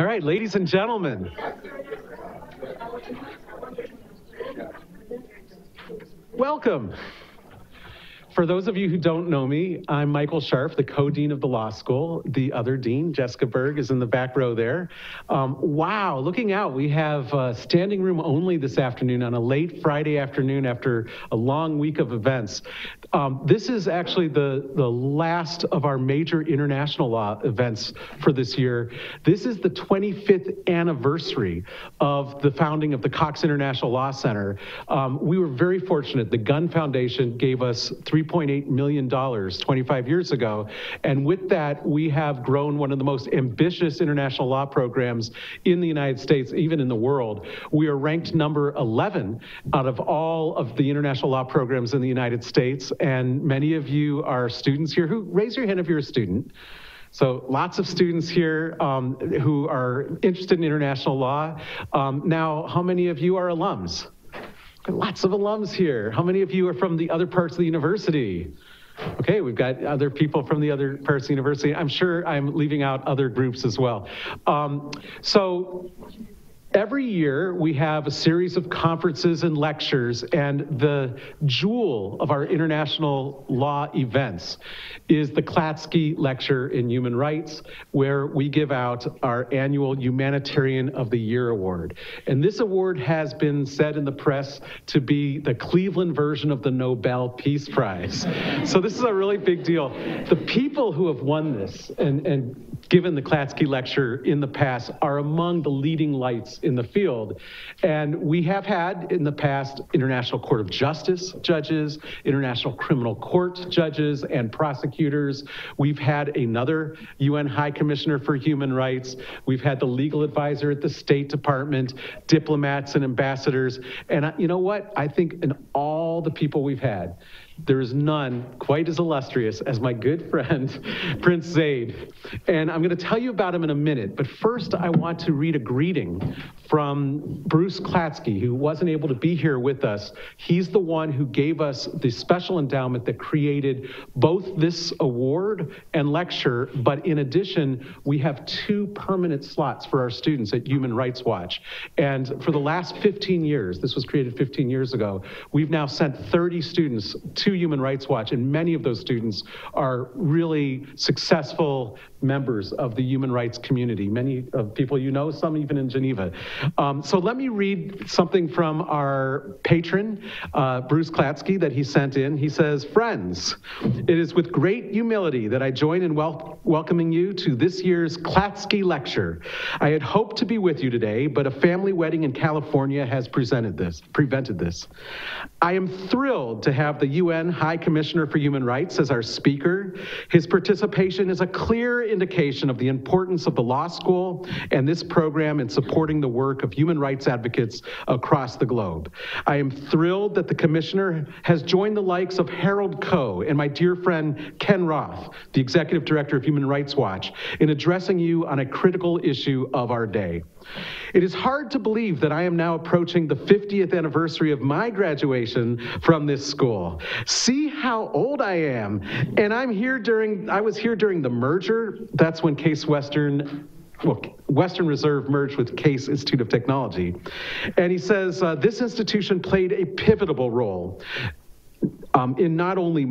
right, ladies and gentlemen. Welcome. For those of you who don't know me, I'm Michael Scharf, the co-dean of the law school. The other dean, Jessica Berg, is in the back row there. Wow, looking out, we have standing room only this afternoon on a late Friday afternoon after a long week of events. This is actually the last of our major international law events for this year. This is the 25th anniversary of the founding of the Cox International Law Center. We were very fortunate. The Gun Foundation gave us $3.8 million 25 years ago. And with that, we have grown one of the most ambitious international law programs in the United States, even in the world. We are ranked number 11 out of all of the international law programs in the United States. And many of you are students here. Raise your hand if you're a student. So lots of students here who are interested in international law. Now, how many of you are alums? Lots of alums here. How many of you are from the other parts of the university? Okay, we've got other people from the other parts of the university. I'm sure I'm leaving out other groups as well. So every year we have a series of conferences and lectures, and the jewel of our international law events is the Klatsky Lecture in Human Rights, where we give out our annual Humanitarian of the Year award. And this award has been said in the press to be the Cleveland version of the Nobel Peace Prize. So this is a really big deal. The people who have won this and given the Klatsky Lecture in the past are among the leading lights in the field. And we have had in the past International Court of Justice judges, International Criminal Court judges and prosecutors. We've had another UN High Commissioner for Human Rights. We've had the legal advisor at the State Department, diplomats and ambassadors. And you know what? I think in all the people we've had, there is none quite as illustrious as my good friend, Prince Zeid. And I'm going to tell you about him in a minute. But first, I want to read a greeting from Bruce Klatsky, who wasn't able to be here with us. He's the one who gave us the special endowment that created both this award and lecture. But in addition, we have 2 permanent slots for our students at Human Rights Watch. And for the last 15 years, this was created 15 years ago, we've now sent 30 students to Human Rights Watch, and many of those students are really successful members of the human rights community. Many of people you know, some even in Geneva. So let me read something from our patron, Bruce Klatsky, that he sent in. He says, "Friends, it is with great humility that I join in welcoming you to this year's Klatsky Lecture. I had hoped to be with you today, but a family wedding in California has prevented this. I am thrilled to have the UN High Commissioner for Human Rights as our speaker. His participation is a clear indication of the importance of the law school and this program in supporting the work of human rights advocates across the globe. I am thrilled that the Commissioner has joined the likes of Harold Coe and my dear friend Ken Roth, the Executive Director of Human Rights Watch, in addressing you on a critical issue of our day. It is hard to believe that I am now approaching the 50th anniversary of my graduation from this school. See how old I am. And I was here during the merger. That's when Western Reserve merged with Case Institute of Technology. And he says, this institution played a pivotal role in not only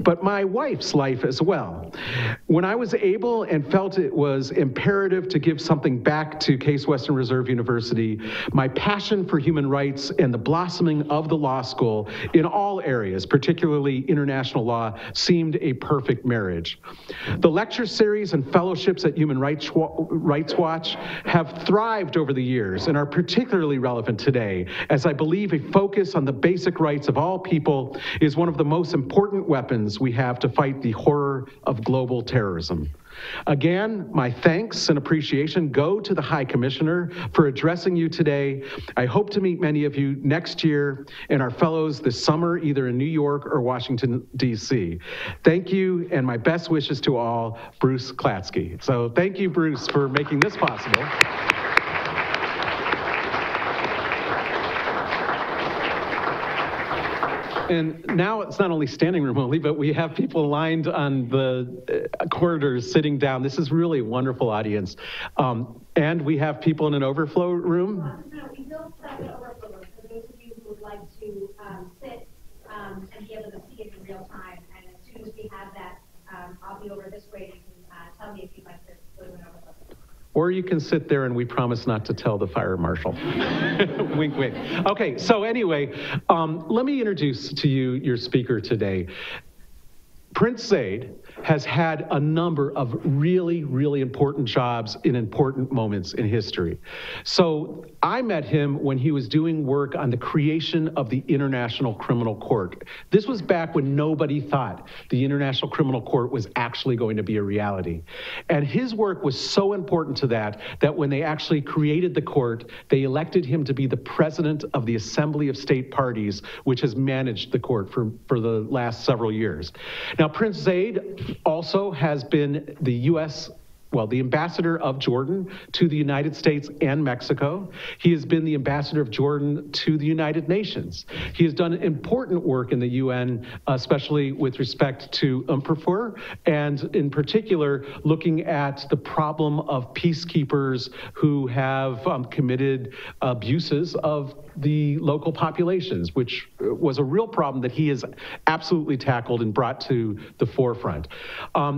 but my wife's life as well. When I was able and felt it was imperative to give something back to Case Western Reserve University, my passion for human rights and the blossoming of the law school in all areas, particularly international law, seemed a perfect marriage. The lecture series and fellowships at Human Rights Watch have thrived over the years and are particularly relevant today, as I believe a focus on the basic rights of all people is one of the most important weapons we have to fight the horror of global terrorism. Again, my thanks and appreciation go to the High Commissioner for addressing you today. I hope to meet many of you next year and our fellows this summer, either in New York or Washington, D.C. Thank you, and my best wishes to all, Bruce Klatsky. So thank you, Bruce, for making this possible. And now it's not only standing room only, but we have people lined on the corridors sitting down. This is really a wonderful audience. And we have people in an overflow room. No, we built an overflow room for those of you who would like to sit and be able to see it in real time. And as soon as we have that, I'll be over this way. You can tell me if you'd like to go to an overflow room. Or you can sit there and we promise not to tell the fire marshal. Wink, wink. Okay, so anyway, let me introduce to you your speaker today. Prince Zeid has had a number of really, really important jobs in important moments in history. So I met him when he was doing work on the creation of the International Criminal Court. This was back when nobody thought the International Criminal Court was actually going to be a reality. And his work was so important to that when they actually created the court, they elected him to be the president of the Assembly of State Parties, which has managed the court for the last several years. Now, Prince Zeid also has been the ambassador of Jordan to the United States and Mexico. He has been the ambassador of Jordan to the United Nations. He has done important work in the UN, especially with respect to UNPROFOR, and in particular, looking at the problem of peacekeepers who have committed abuses of the local populations, which was a real problem that he has absolutely tackled and brought to the forefront.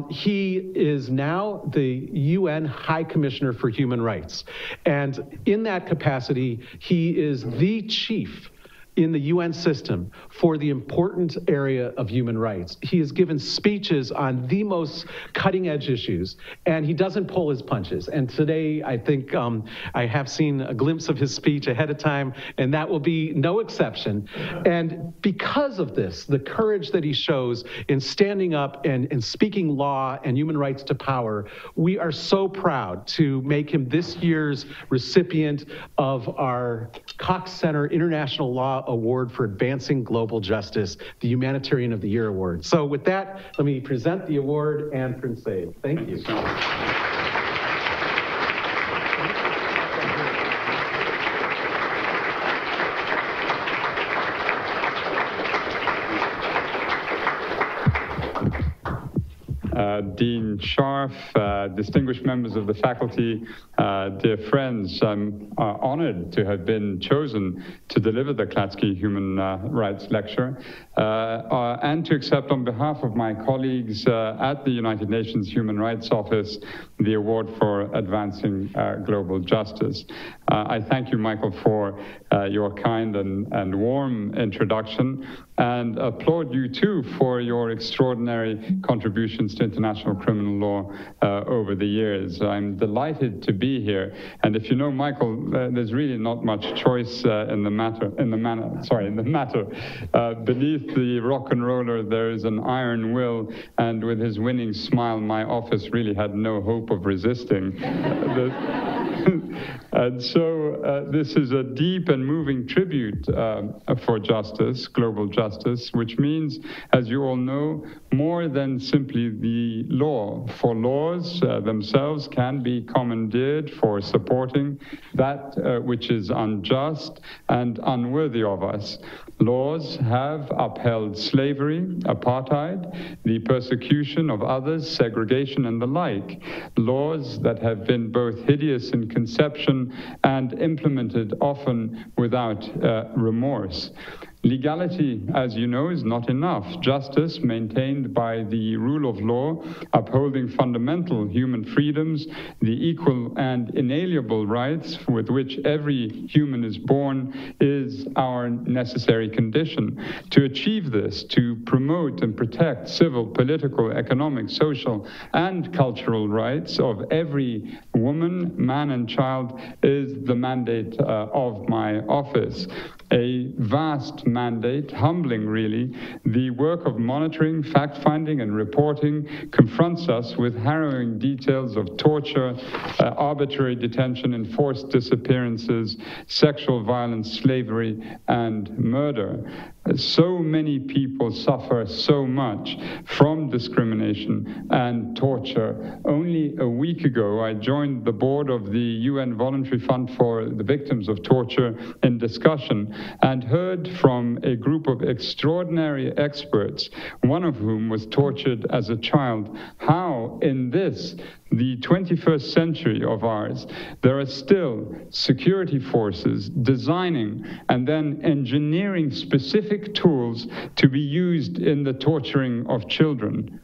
He is now the UN High Commissioner for Human Rights. And in that capacity, he is the chief in the UN system for the important area of human rights. He has given speeches on the most cutting-edge issues, and he doesn't pull his punches. And today, I think I have seen a glimpse of his speech ahead of time, and that will be no exception. And because of this, the courage that he shows in standing up and speaking law and human rights to power, we are so proud to make him this year's recipient of our Cox Center International Law Award for Advancing Global Justice, the Humanitarian of the Year Award. So with that, let me present the award and Prince Zeid. Thank you. Dean Scharf, distinguished members of the faculty, dear friends, I'm honored to have been chosen to deliver the Klatsky Human Rights Lecture and to accept on behalf of my colleagues at the United Nations Human Rights Office the award for advancing global justice. I thank you, Michael, for your kind and warm introduction, and applaud you too for your extraordinary contributions to international criminal law over the years. I'm delighted to be here, and if you know Michael, there's really not much choice in the matter. Beneath the rock and roller, there is an iron will, and with his winning smile, my office really had no hope of resisting. And so this is a deep and moving tribute for justice, global justice, which means, as you all know, more than simply the law. For laws themselves can be commandeered for supporting that which is unjust and unworthy of us. Laws have upheld slavery, apartheid, the persecution of others, segregation, and the like. Laws that have been both hideous in conception and implemented often without remorse. Legality, as you know, is not enough. Justice, maintained by the rule of law, upholding fundamental human freedoms, the equal and inalienable rights with which every human is born, is our necessary condition. To achieve this, to promote and protect civil, political, economic, social, and cultural rights of every woman, man, and child is the mandate of my office. A vast mandate, humbling really. The work of monitoring, fact-finding, and reporting confronts us with harrowing details of torture, arbitrary detention, enforced disappearances, sexual violence, slavery, and murder. So many people suffer so much from discrimination and torture. Only a week ago, I joined the board of the UN Voluntary Fund for the Victims of Torture in discussion and heard from a group of extraordinary experts, one of whom was tortured as a child, how in this, the 21st century of ours, there are still security forces designing and then engineering specific tools to be used in the torturing of children.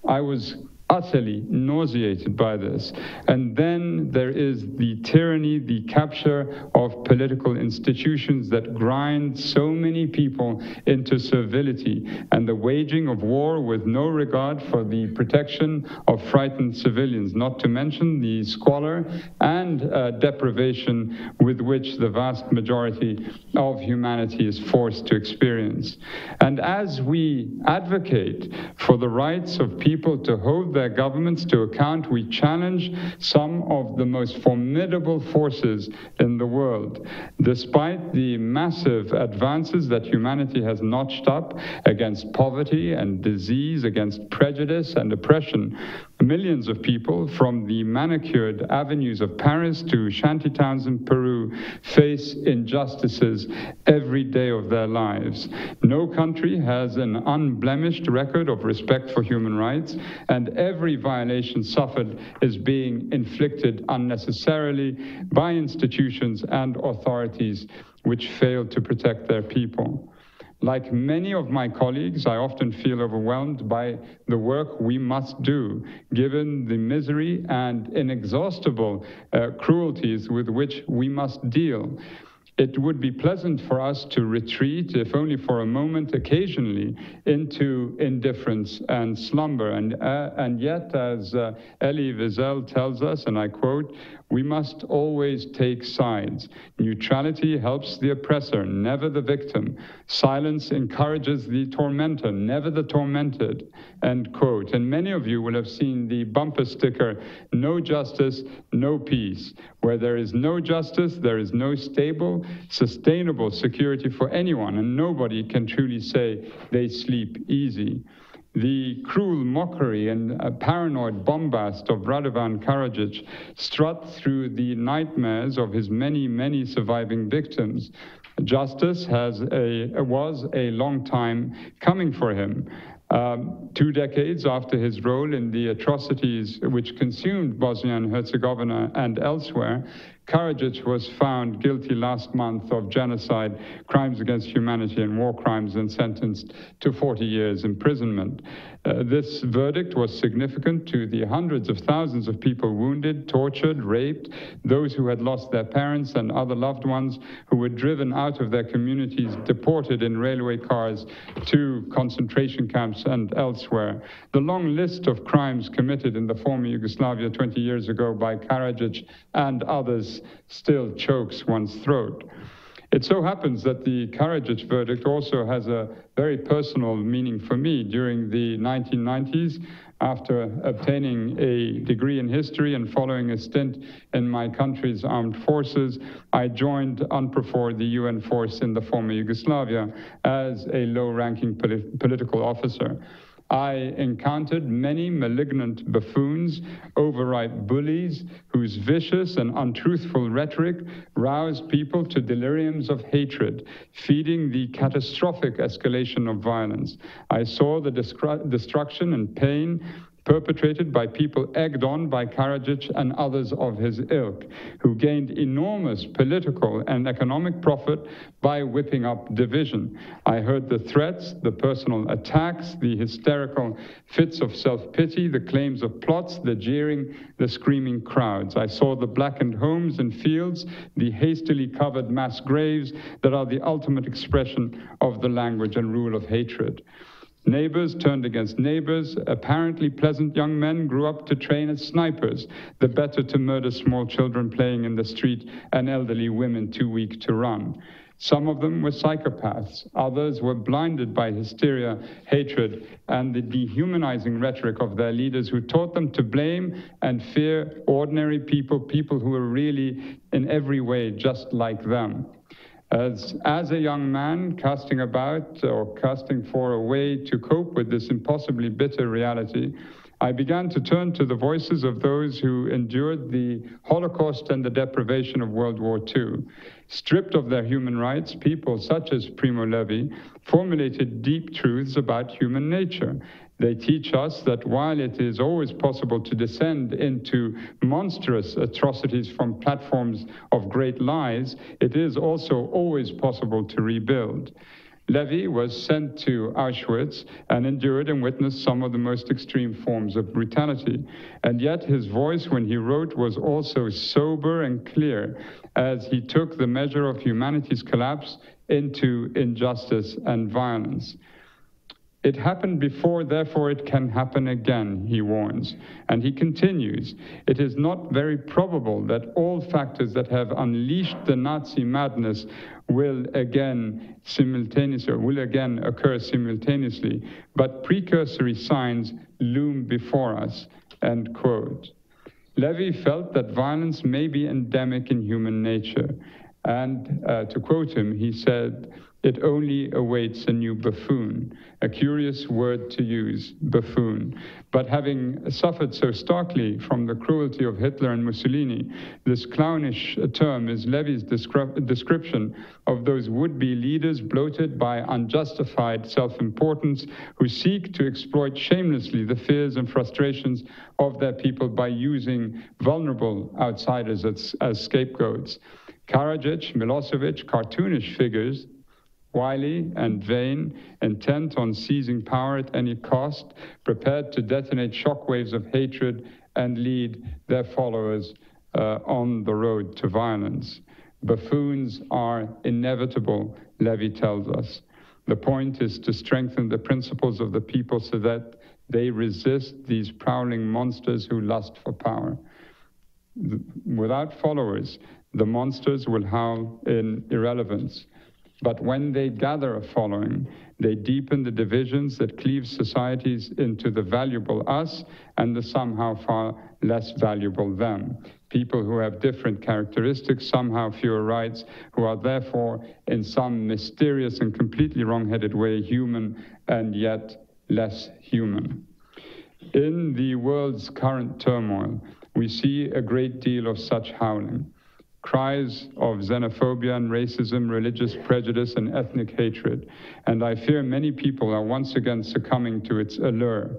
I was utterly nauseated by this. And then there is the tyranny, the capture of political institutions that grind so many people into servility, and the waging of war with no regard for the protection of frightened civilians, not to mention the squalor and deprivation with which the vast majority of humanity is forced to experience. And as we advocate for the rights of people to hold their governments to account, we challenge some of the most formidable forces in the world. Despite the massive advances that humanity has notched up against poverty and disease, against prejudice and oppression, millions of people from the manicured avenues of Paris to shantytowns in Peru face injustices every day of their lives. No country has an unblemished record of respect for human rights, and every violation suffered is being inflicted unnecessarily by institutions and authorities which fail to protect their people. Like many of my colleagues, I often feel overwhelmed by the work we must do, given the misery and inexhaustible cruelties with which we must deal. It would be pleasant for us to retreat, if only for a moment, occasionally, into indifference and slumber. And yet, as Elie Wiesel tells us, and I quote, "We must always take sides. Neutrality helps the oppressor, never the victim. Silence encourages the tormentor, never the tormented," end quote. And many of you will have seen the bumper sticker, "No justice, no peace." Where there is no justice, there is no stable, sustainable security for anyone, and nobody can truly say they sleep easy. The cruel mockery and paranoid bombast of Radovan Karadzic strut through the nightmares of his many, many surviving victims. Justice was a long time coming for him. 2 decades after his role in the atrocities which consumed Bosnia and Herzegovina and elsewhere, Karadzic was found guilty last month of genocide, crimes against humanity, and war crimes, and sentenced to 40 years imprisonment. This verdict was significant to the hundreds of thousands of people wounded, tortured, raped, those who had lost their parents and other loved ones, who were driven out of their communities, deported in railway cars to concentration camps and elsewhere. The long list of crimes committed in the former Yugoslavia 20 years ago by Karadzic and others still chokes one's throat. It so happens that the Karadzic verdict also has a very personal meaning for me. During the 1990s, after obtaining a degree in history and following a stint in my country's armed forces, I joined UNPROFOR, the UN force in the former Yugoslavia, as a low-ranking political officer. I encountered many malignant buffoons, overripe bullies, whose vicious and untruthful rhetoric roused people to deliriums of hatred, feeding the catastrophic escalation of violence. I saw the destruction and pain perpetrated by people egged on by Karadzic and others of his ilk, who gained enormous political and economic profit by whipping up division. I heard the threats, the personal attacks, the hysterical fits of self-pity, the claims of plots, the jeering, the screaming crowds. I saw the blackened homes and fields, the hastily covered mass graves that are the ultimate expression of the language and rule of hatred. Neighbors turned against neighbors. Apparently pleasant young men grew up to train as snipers, the better to murder small children playing in the street and elderly women too weak to run. Some of them were psychopaths. Others were blinded by hysteria, hatred, and the dehumanizing rhetoric of their leaders, who taught them to blame and fear ordinary people, people who were really in every way just like them. As a young man casting about or casting for a way to cope with this impossibly bitter reality, I began to turn to the voices of those who endured the Holocaust and the deprivation of World War II. Stripped of their human rights, people such as Primo Levi formulated deep truths about human nature. They teach us that while it is always possible to descend into monstrous atrocities from platforms of great lies, it is also always possible to rebuild. Levi was sent to Auschwitz and endured and witnessed some of the most extreme forms of brutality. And yet his voice when he wrote was also sober and clear as he took the measure of humanity's collapse into injustice and violence. It happened before, therefore it can happen again, he warns. And he continues, it is not very probable that all factors that have unleashed the Nazi madness will again occur simultaneously, but precursory signs loom before us, end quote. Levi felt that violence may be endemic in human nature. And to quote him, he said, it only awaits a new buffoon, a curious word to use, buffoon. But having suffered so starkly from the cruelty of Hitler and Mussolini, this clownish term is Levi's description of those would-be leaders bloated by unjustified self-importance who seek to exploit shamelessly the fears and frustrations of their people by using vulnerable outsiders as scapegoats. Karadzic, Milosevic, cartoonish figures, wily and vain, intent on seizing power at any cost, prepared to detonate shockwaves of hatred and lead their followers on the road to violence. Buffoons are inevitable, Levi tells us. The point is to strengthen the principles of the people so that they resist these prowling monsters who lust for power. Without followers, the monsters will howl in irrelevance. But when they gather a following, they deepen the divisions that cleave societies into the valuable us and the somehow far less valuable them. People who have different characteristics, somehow fewer rights, who are therefore in some mysterious and completely wrong-headed way human and yet less human. In the world's current turmoil, we see a great deal of such howling. Cries of xenophobia and racism, religious prejudice and ethnic hatred. And I fear many people are once again succumbing to its allure.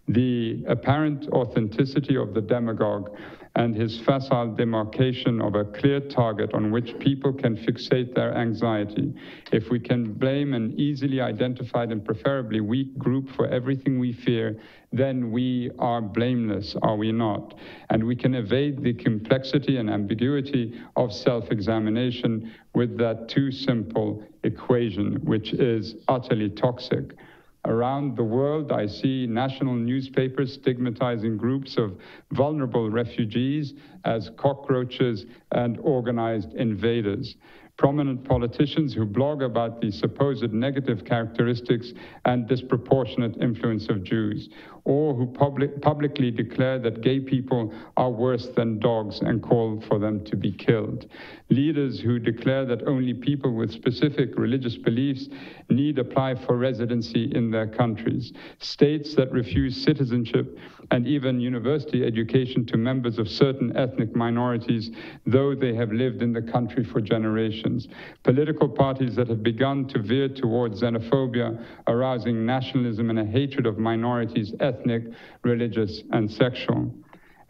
The apparent authenticity of the demagogue and his facile demarcation of a clear target on which people can fixate their anxiety. If we can blame an easily identified and preferably weak group for everything we fear, then we are blameless, are we not? And we can evade the complexity and ambiguity of self-examination with that too simple equation, which is utterly toxic. Around the world, I see national newspapers stigmatizing groups of vulnerable refugees as cockroaches and organized invaders. Prominent politicians who blog about the supposed negative characteristics and disproportionate influence of Jews, or who publicly declare that gay people are worse than dogs and call for them to be killed. Leaders who declare that only people with specific religious beliefs need apply for residency in their countries. States that refuse citizenship and even university education to members of certain ethnic minorities, though they have lived in the country for generations. Political parties that have begun to veer towards xenophobia, arousing nationalism and a hatred of minorities, ethnic, religious, and sexual.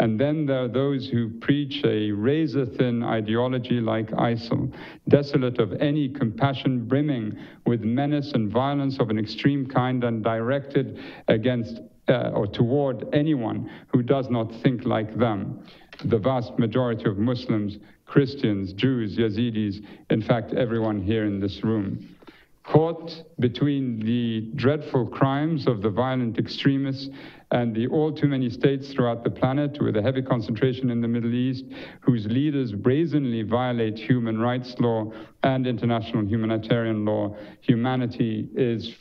And then there are those who preach a razor-thin ideology like ISIL, desolate of any compassion, brimming with menace and violence of an extreme kind and directed against or toward anyone who does not think like them. The vast majority of Muslims, Christians, Jews, Yazidis, in fact, everyone here in this room. Caught between the dreadful crimes of the violent extremists and the all too many states throughout the planet, with a heavy concentration in the Middle East, whose leaders brazenly violate human rights law and international humanitarian law, humanity is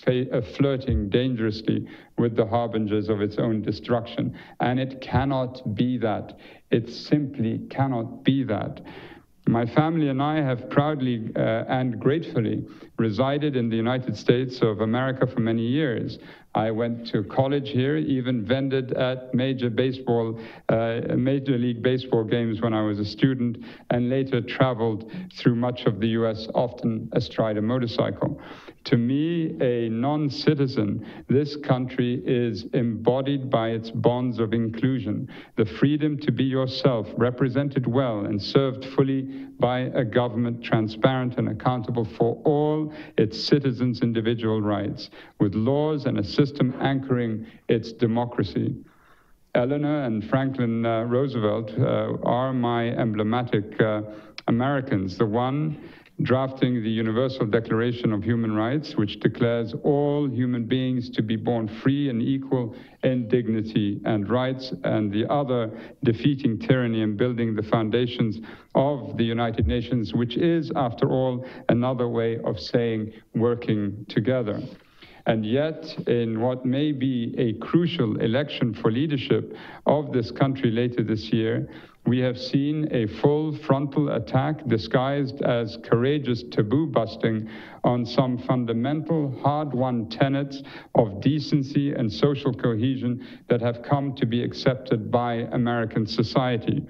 flirting dangerously with the harbingers of its own destruction. And it cannot be that. It simply cannot be that. My family and I have proudly and gratefully resided in the United States of America for many years. I went to college here, even vended at Major League Baseball games when I was a student, and later traveled through much of the US, often astride a motorcycle. To me, a non-citizen, this country is embodied by its bonds of inclusion, the freedom to be yourself, represented well and served fully by a government transparent and accountable for all its citizens' individual rights, with laws and a system anchoring its democracy. Eleanor and Franklin Roosevelt are my emblematic Americans, the one drafting the Universal Declaration of Human Rights, which declares all human beings to be born free and equal in dignity and rights, and the other defeating tyranny and building the foundations of the United Nations, which is, after all, another way of saying working together. And yet, in what may be a crucial election for leadership of this country later this year, we have seen a full frontal attack disguised as courageous taboo busting on some fundamental hard-won tenets of decency and social cohesion that have come to be accepted by American society.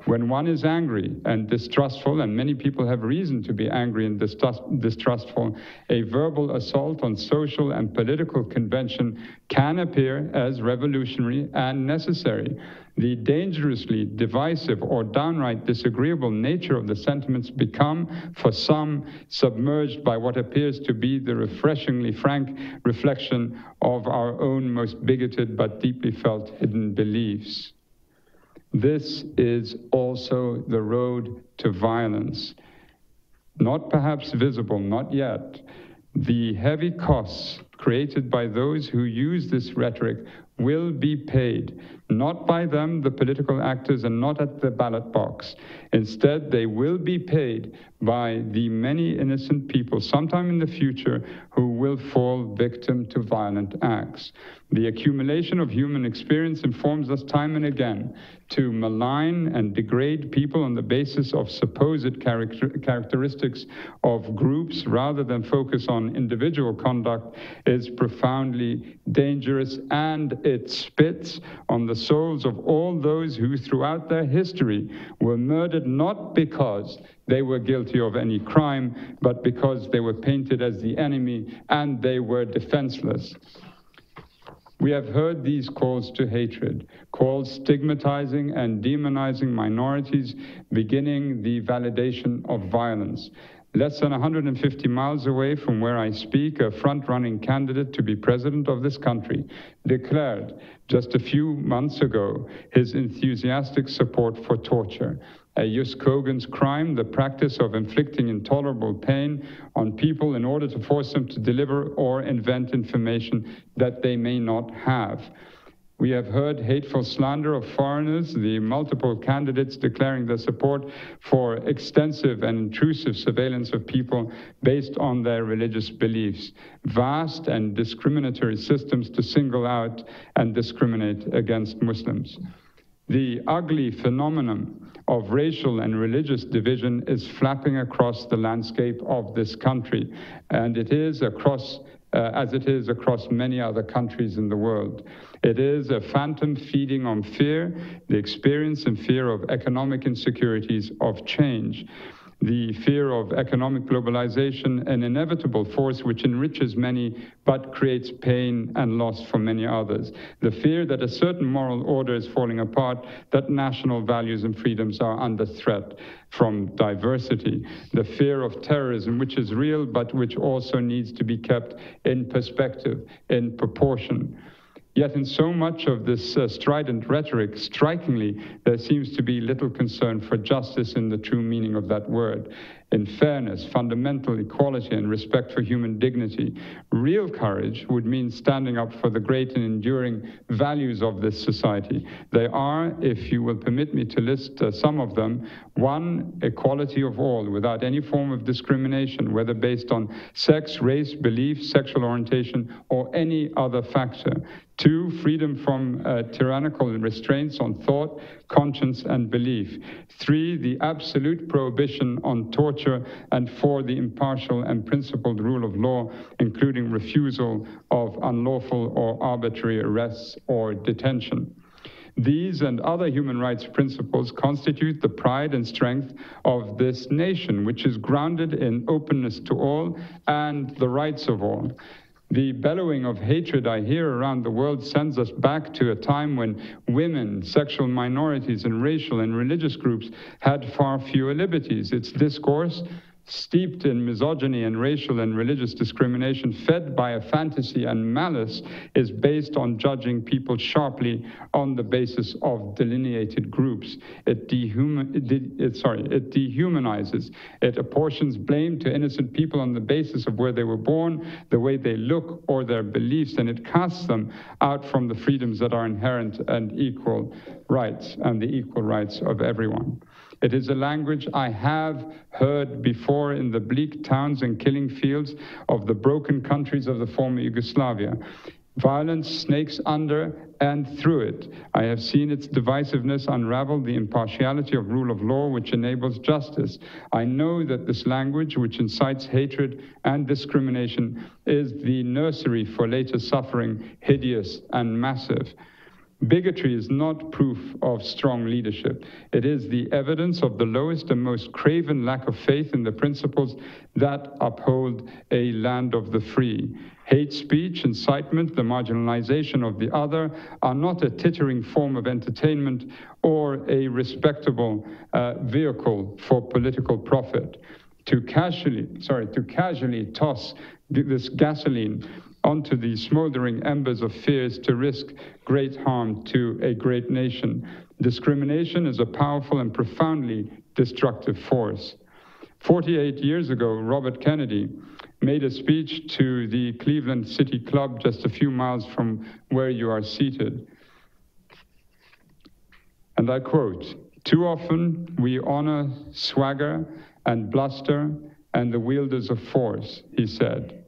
When one is angry and distrustful, and many people have reason to be angry and distrustful, a verbal assault on social and political convention can appear as revolutionary and necessary. The dangerously divisive or downright disagreeable nature of the sentiments become, for some, submerged by what appears to be the refreshingly frank reflection of our own most bigoted but deeply felt hidden beliefs. This is also the road to violence. Not perhaps visible, not yet. The heavy costs created by those who use this rhetoric will be paid, not by them, the political actors, and not at the ballot box. Instead, they will be paid by the many innocent people sometime in the future who will fall victim to violent acts. The accumulation of human experience informs us time and again to malign and degrade people on the basis of supposed characteristics of groups rather than focus on individual conduct is profoundly dangerous, and it spits on the souls of all those who throughout their history were murdered not because they were guilty of any crime, but because they were painted as the enemy and they were defenseless. We have heard these calls to hatred, calls stigmatizing and demonizing minorities, beginning the validation of violence. Less than 150 miles away from where I speak, a front-running candidate to be president of this country declared just a few months ago his enthusiastic support for torture, a jus cogens crime, the practice of inflicting intolerable pain on people in order to force them to deliver or invent information that they may not have. We have heard hateful slander of foreigners, the multiple candidates declaring their support for extensive and intrusive surveillance of people based on their religious beliefs, vast and discriminatory systems to single out and discriminate against Muslims. The ugly phenomenon of racial and religious division is flapping across the landscape of this country, and it is across as it is across many other countries in the world. It is a phantom feeding on fear, the experience and fear of economic insecurities of change, the fear of economic globalization, an inevitable force which enriches many but creates pain and loss for many others, the fear that a certain moral order is falling apart, that national values and freedoms are under threat from diversity, the fear of terrorism, which is real but which also needs to be kept in perspective, in proportion. Yet in so much of this strident rhetoric, strikingly, there seems to be little concern for justice in the true meaning of that word. in fairness, fundamental equality, and respect for human dignity. Real courage would mean standing up for the great and enduring values of this society. They are, if you will permit me to list some of them: 1, equality of all, without any form of discrimination, whether based on sex, race, belief, sexual orientation, or any other factor. 2, freedom from tyrannical restraints on thought, conscience, and belief. 3, the absolute prohibition on torture, and 4, the impartial and principled rule of law, including refusal of unlawful or arbitrary arrests or detention. These and other human rights principles constitute the pride and strength of this nation, which is grounded in openness to all and the rights of all. The bellowing of hatred I hear around the world sends us back to a time when women, sexual minorities, and racial and religious groups had far fewer liberties. Its discourse, steeped in misogyny and racial and religious discrimination, fed by a fantasy and malice, is based on judging people sharply on the basis of delineated groups. It dehumanizes. It apportions blame to innocent people on the basis of where they were born, the way they look, or their beliefs, and it casts them out from the freedoms that are inherent and equal rights, and the equal rights of everyone. It is a language I have heard before in the bleak towns and killing fields of the broken countries of the former Yugoslavia. Violence snakes under and through it. I have seen its divisiveness unravel the impartiality of rule of law which enables justice. I know that this language, which incites hatred and discrimination, is the nursery for later suffering, hideous and massive. Bigotry is not proof of strong leadership. It is the evidence of the lowest and most craven lack of faith in the principles that uphold a land of the free. Hate speech, incitement, the marginalization of the other are not a tittering form of entertainment or a respectable vehicle for political profit. To casually toss this gasoline onto the smoldering embers of fears to risk great harm to a great nation. Discrimination is a powerful and profoundly destructive force. 48 years ago, Robert Kennedy made a speech to the Cleveland City Club just a few miles from where you are seated. And I quote, "Too often we honor swagger and bluster and the wielders of force," he said.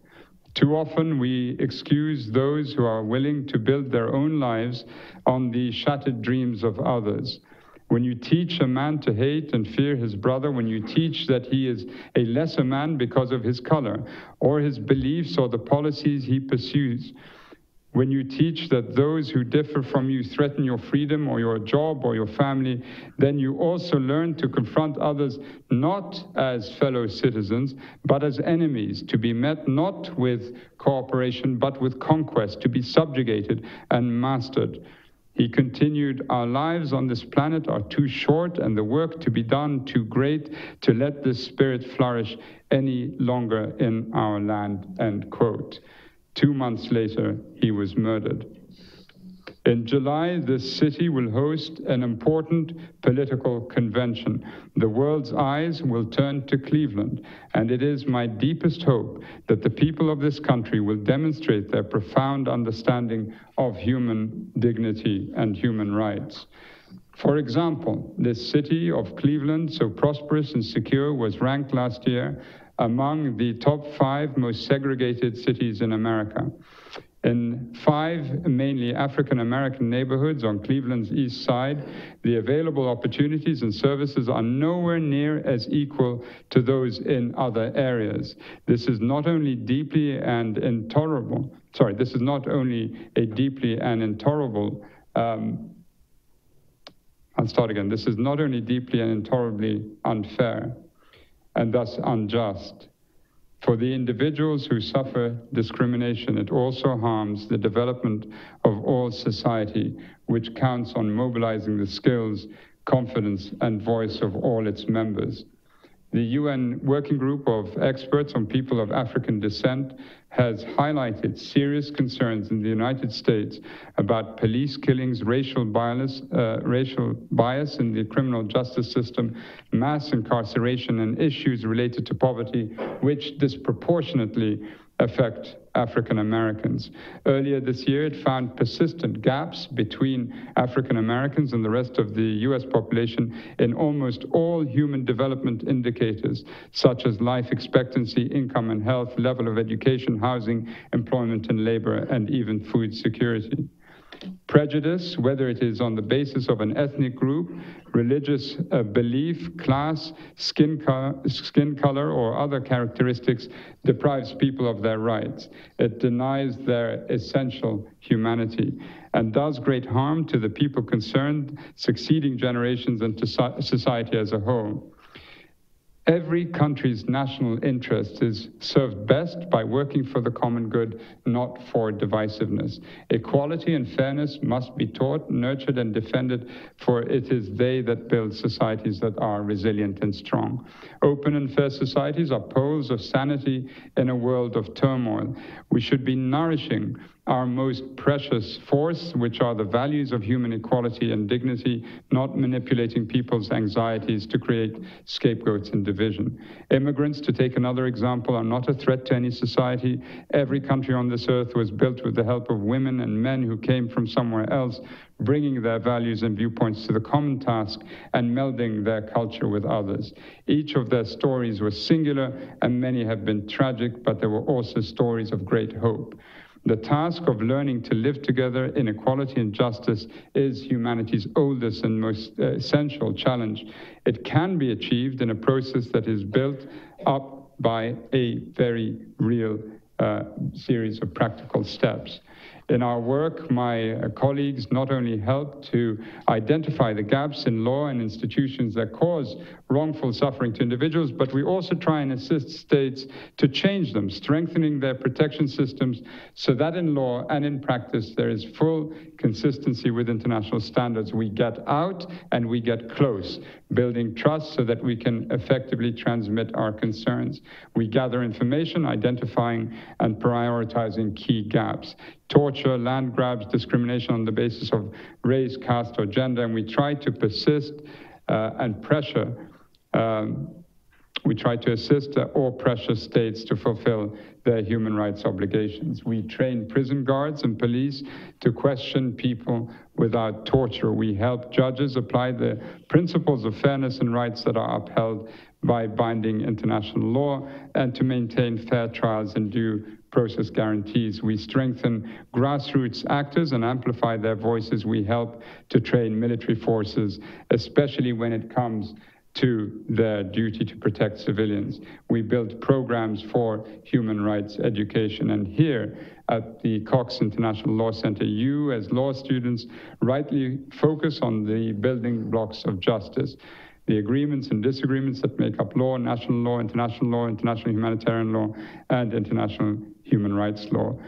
Too often we excuse those who are willing to build their own lives on the shattered dreams of others. When you teach a man to hate and fear his brother, when you teach that he is a lesser man because of his color, or his beliefs or the policies he pursues, when you teach that those who differ from you threaten your freedom or your job or your family, then you also learn to confront others not as fellow citizens, but as enemies, to be met not with cooperation, but with conquest, to be subjugated and mastered. He continued, "Our lives on this planet are too short and the work to be done too great to let this spirit flourish any longer in our land," end quote. 2 months later, he was murdered. In July, this city will host an important political convention. The world's eyes will turn to Cleveland, and it is my deepest hope that the people of this country will demonstrate their profound understanding of human dignity and human rights. For example, this city of Cleveland, so prosperous and secure, was ranked last year among the top 5 most segregated cities in America. In 5 mainly African-American neighborhoods on Cleveland's east side, the available opportunities and services are nowhere near as equal to those in other areas. This is not only deeply and intolerable, this is not only a deeply and intolerable, This is not only deeply and intolerably unfair, and thus unjust. For the individuals who suffer discrimination, it also harms the development of all society, which counts on mobilizing the skills, confidence, and voice of all its members. The UN Working Group of Experts on People of African Descent has highlighted serious concerns in the United States about police killings, racial bias in the criminal justice system, mass incarceration, and issues related to poverty, which disproportionately affect African Americans. Earlier this year, it found persistent gaps between African Americans and the rest of the US population in almost all human development indicators, such as life expectancy, income and health, level of education, housing, employment and labor, and even food security. Prejudice, whether it is on the basis of an ethnic group, religious belief, class, skin color, or other characteristics, deprives people of their rights. It denies their essential humanity and does great harm to the people concerned, succeeding generations, and to society as a whole. Every country's national interest is served best by working for the common good, not for divisiveness. Equality and fairness must be taught, nurtured, and defended, for it is they that build societies that are resilient and strong. Open and fair societies are poles of sanity in a world of turmoil. We should be nourishing our most precious force, which are the values of human equality and dignity, not manipulating people's anxieties to create scapegoats and division. Immigrants, to take another example, are not a threat to any society. Every country on this earth was built with the help of women and men who came from somewhere else, bringing their values and viewpoints to the common task and melding their culture with others. Each of their stories was singular, and many have been tragic, but there were also stories of great hope. The task of learning to live together in equality and justice is humanity's oldest and most essential challenge. It can be achieved in a process that is built up by a very real series of practical steps. In our work, my colleagues not only help to identify the gaps in law and institutions that cause wrongful suffering to individuals, but we also try and assist states to change them, strengthening their protection systems so that in law and in practice there is full consistency with international standards. We get out and we get close, building trust so that we can effectively transmit our concerns. We gather information, identifying and prioritizing key gaps. Torture, land grabs, discrimination on the basis of race, caste, or gender, and we try to persist and pressure. We try to assist all pressure states to fulfill their human rights obligations. We train prison guards and police to question people without torture. We help judges apply the principles of fairness and rights that are upheld by binding international law, and to maintain fair trials and due process guarantees. We strengthen grassroots actors and amplify their voices. We help to train military forces, especially when it comes to their duty to protect civilians. We build programs for human rights education. And here at the Cox International Law Center, you as law students rightly focus on the building blocks of justice, the agreements and disagreements that make up law, international humanitarian law, and international human rights law.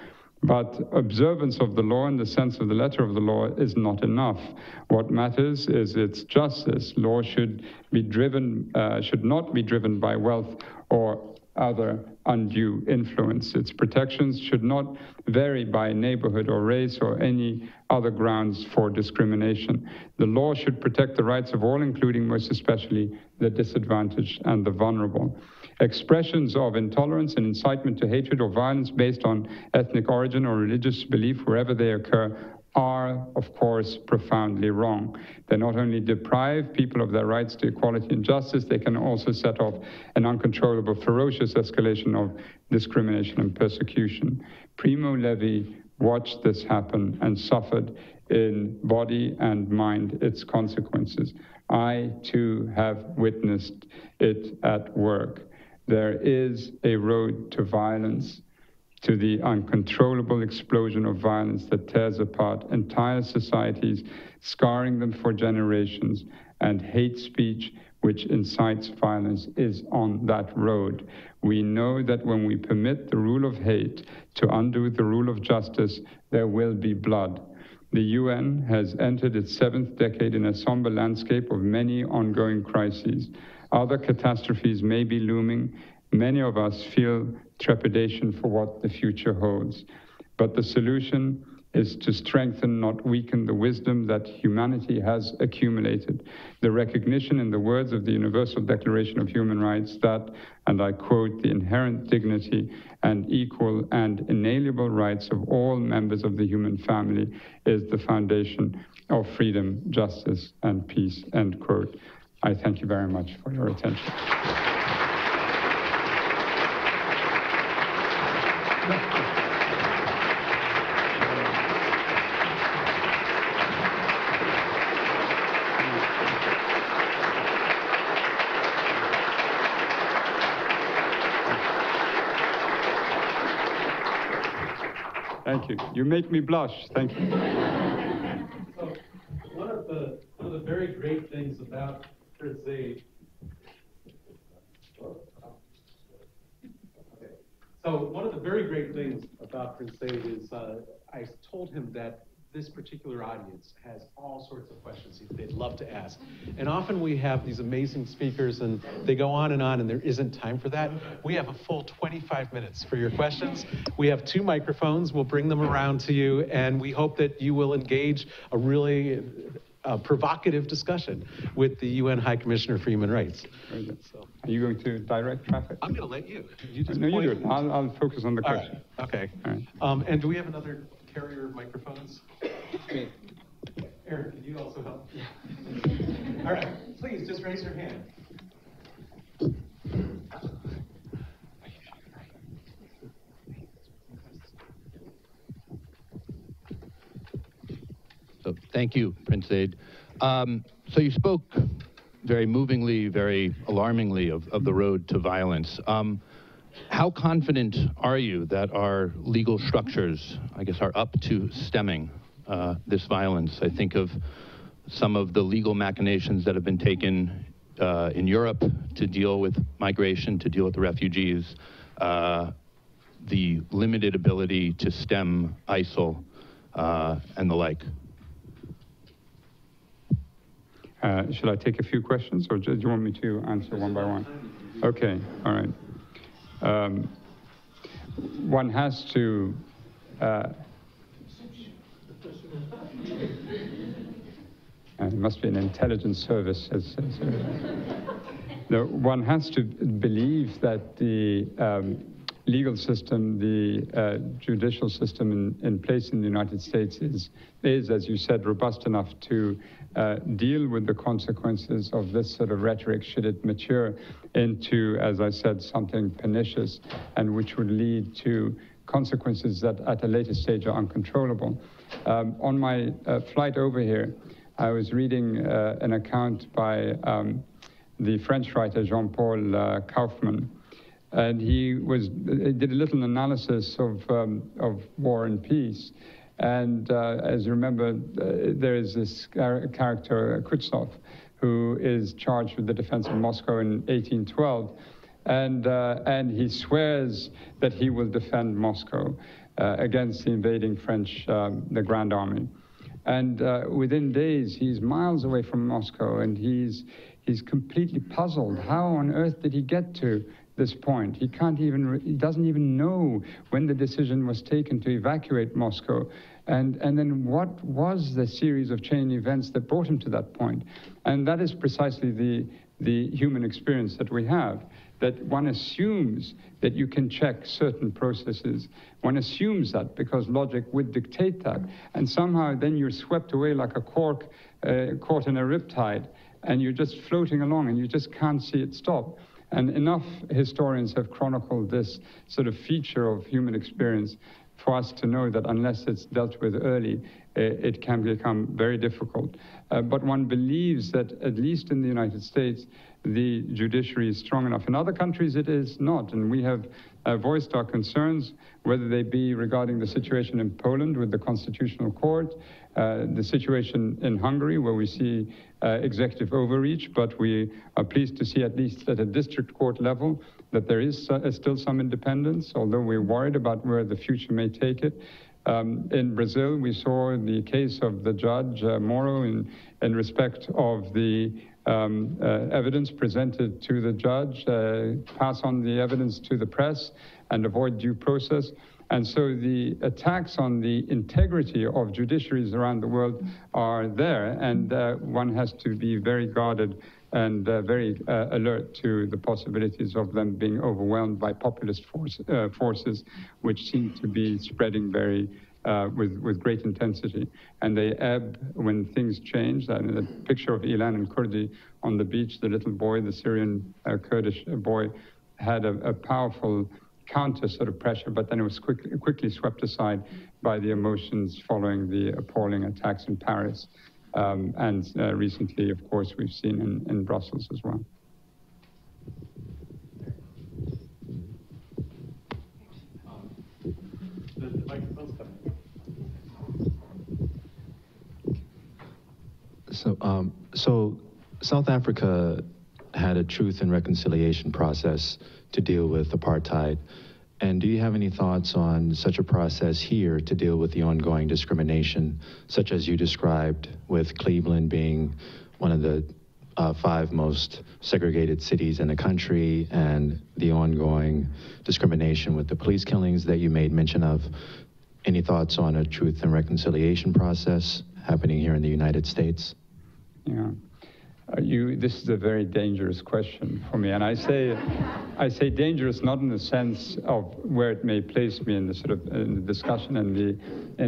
But observance of the law in the sense of the letter of the law is not enough. What matters is its justice. Law should not be driven by wealth or other undue influence. Its protections should not vary by neighborhood or race or any other grounds for discrimination. The law should protect the rights of all, including most especially the disadvantaged and the vulnerable. Expressions of intolerance and incitement to hatred or violence based on ethnic origin or religious belief, wherever they occur, are, of course, profoundly wrong. They not only deprive people of their rights to equality and justice, they can also set off an uncontrollable, ferocious escalation of discrimination and persecution. Primo Levi watched this happen and suffered in body and mind its consequences. I, too, have witnessed it at work. There is a road to violence, to the uncontrollable explosion of violence that tears apart entire societies, scarring them for generations, and hate speech, which incites violence, is on that road. We know that when we permit the rule of hate to undo the rule of justice, there will be blood. The UN has entered its 7th decade in a somber landscape of many ongoing crises. Other catastrophes may be looming. Many of us feel trepidation for what the future holds. But the solution is to strengthen, not weaken, the wisdom that humanity has accumulated. The recognition, in the words of the Universal Declaration of Human Rights, that, and I quote, the inherent dignity and equal and inalienable rights of all members of the human family is the foundation of freedom, justice, and peace, end quote. I thank you very much for your attention. Thank you. You make me blush. Thank you. So one of the very great things about Prince Zeid. So one of the very great things about Prince Zeid is I told him that this particular audience has all sorts of questions they'd love to ask. And often we have these amazing speakers and they go on, and there isn't time for that. We have a full 25 minutes for your questions. We have 2 microphones. We'll bring them around to you, and we hope that you will engage a really provocative discussion with the UN High Commissioner for Human Rights. So, are you going to direct traffic? I'm going to let you. You just no, you do it. I'll focus on the question. All right. Okay. All right. And do we have another carrier of microphones? Me. Aaron, can you also help? All right. Please, just raise your hand. So thank you, Prince Zeid. So you spoke very movingly, very alarmingly of the road to violence. How confident are you that our legal structures, I guess, are up to stemming this violence? I think of some of the legal machinations that have been taken in Europe to deal with migration, to deal with the refugees, the limited ability to stem ISIL and the like. Should I take a few questions, or do you want me to answer one by one? Okay, all right. One has to it must be an intelligence service. No, one has to believe that the legal system, the judicial system in place in the United States is, as you said, robust enough to deal with the consequences of this sort of rhetoric should it mature into, as I said, something pernicious and which would lead to consequences that at a later stage are uncontrollable. On my flight over here, I was reading an account by the French writer Jean-Paul Kaufmann, and he did a little analysis of war and peace. And as you remember, there is this character, Kutsov, who is charged with the defense of Moscow in 1812. And he swears that he will defend Moscow against the invading French, the Grand Army. And within days, he's miles away from Moscow, and he's completely puzzled. How on earth did he get to this point? He doesn't even know when the decision was taken to evacuate Moscow. And then what was the series of chain events that brought him to that point? And that is precisely the human experience that we have, that one assumes that you can check certain processes. One assumes that because logic would dictate that. And somehow then you're swept away like a cork caught in a riptide, and you're just floating along and you just can't see it stop. And enough historians have chronicled this sort of feature of human experience for us to know that unless it's dealt with early, it can become very difficult. But one believes that, at least in the United States, the judiciary is strong enough. In other countries, it is not. And we have voiced our concerns, whether they be regarding the situation in Poland with the Constitutional Court, the situation in Hungary, where we see executive overreach, but we are pleased to see, at least at a district court level, that there is still some independence, although we're worried about where the future may take it. In Brazil, we saw the case of the judge Moro in respect of the evidence presented to the judge, pass on the evidence to the press, and avoid due process. And so the attacks on the integrity of judiciaries around the world are there, and one has to be very guarded and very alert to the possibilities of them being overwhelmed by populist forces, which seem to be spreading very with great intensity. And they ebb when things change. I mean, the picture of Ilan and Kurdi on the beach, the little boy, the Syrian Kurdish boy, had a powerful counter sort of pressure, but then it was quickly swept aside by the emotions following the appalling attacks in Paris. And recently, of course, we've seen in Brussels as well. So South Africa had a truth and reconciliation process to deal with apartheid. And do you have any thoughts on such a process here to deal with the ongoing discrimination, such as you described, with Cleveland being one of the 5 most segregated cities in the country, and the ongoing discrimination with the police killings that you made mention of? Any thoughts on a truth and reconciliation process happening here in the United States? Yeah. This is a very dangerous question for me, and I say dangerous not in the sense of where it may place me in the sort of in the discussion in